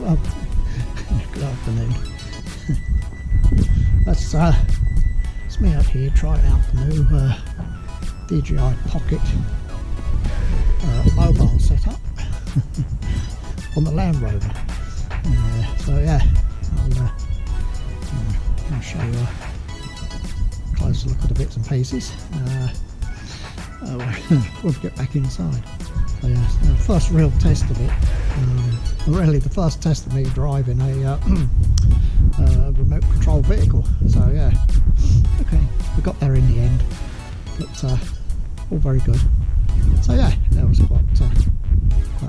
Good afternoon. That's me out here trying out the new DJI Pocket mobile setup on the Land Rover. So yeah, I'll show you a closer look at the bits and pieces. We'll get back inside. So yeah, the first real test of it. Really the first test of me driving a remote control vehicle. So yeah, okay, we got there in the end, but all very good. So yeah, that was quite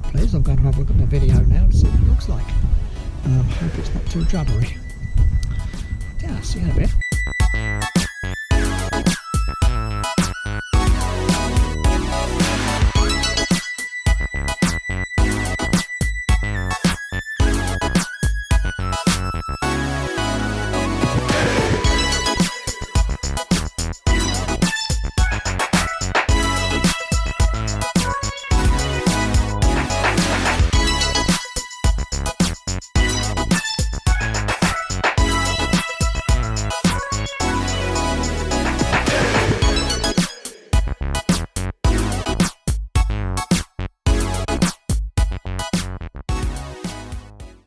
pleased. I'm going to have a look at the video now to see what it looks like. Hope it's not too juddery. Yeah, see you in a bit.